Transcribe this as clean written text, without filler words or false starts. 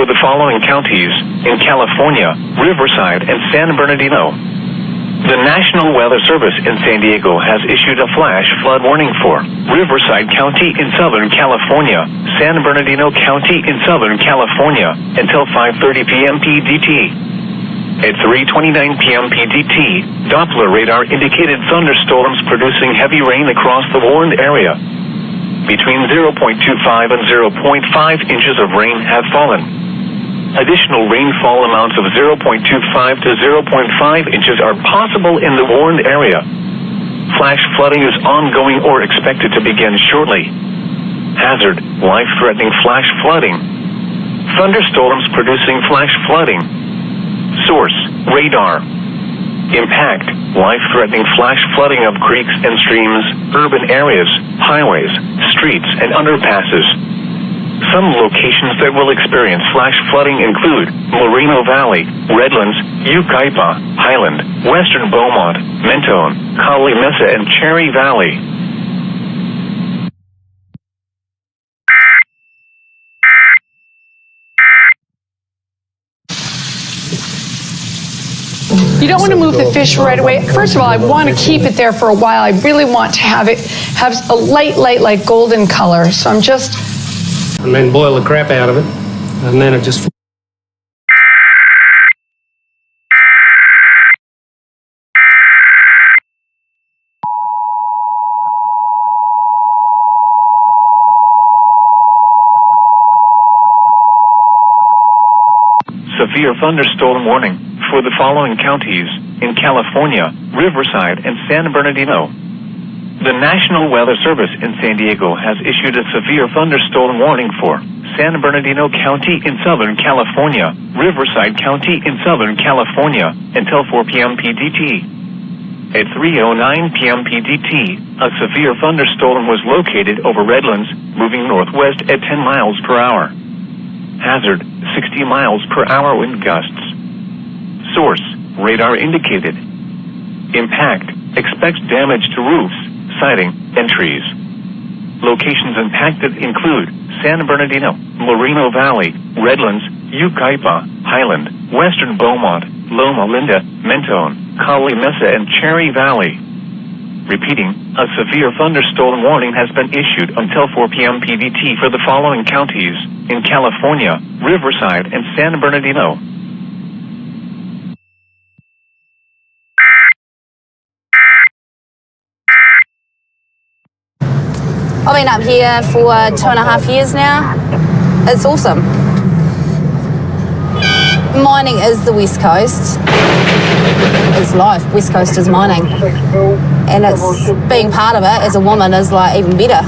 the following counties in California, Riverside, and San Bernardino. The National Weather Service in San Diego has issued a flash flood warning for Riverside County in Southern California, San Bernardino County in Southern California, until 5:30 p.m. PDT. At 3:29 p.m. PDT, Doppler radar indicated thunderstorms producing heavy rain across the warned area. Between 0.25 and 0.5 inches of rain have fallen. Additional rainfall amounts of 0.25 to 0.5 inches are possible in the warned area. Flash flooding is ongoing or expected to begin shortly. Hazard: life-threatening flash flooding. Thunderstorms producing flash flooding. Source: radar. Impact: life-threatening flash flooding of creeks and streams, urban areas, highways, streets, and underpasses. Some locations that will experience flash flooding include Moreno Valley, Redlands, Yucaipa, Highland, Western Beaumont, Mentone, Collie Mesa, and Cherry Valley. You don't want to move the fish right away. First of all, I want to keep it there for a while. I really want to have a light, like golden color. So I'm just... And then boil the crap out of it, and then it just... Severe thunderstorm warning for the following counties in California, Riverside, and San Bernardino. The National Weather Service in San Diego has issued a severe thunderstorm warning for San Bernardino County in Southern California, Riverside County in Southern California, until 4 p.m. PDT. At 3:09 p.m. PDT, a severe thunderstorm was located over Redlands, moving northwest at 10 miles per hour. Hazard: 60 miles per hour wind gusts. Source: radar indicated. Impact: expects damage to roofs, siding, and trees. Locations impacted include San Bernardino, Moreno Valley, Redlands, Yucaipa, Highland, Western Beaumont, Loma Linda, Mentone, Collie Mesa, and Cherry Valley. Repeating, a severe thunderstorm warning has been issued until 4 p.m. PDT for the following counties in California, Riverside, and San Bernardino. I've been up here for 2.5 years now. It's awesome. Mining is the West Coast. It's life. West Coast is mining. And it's being part of it as a woman is like even better.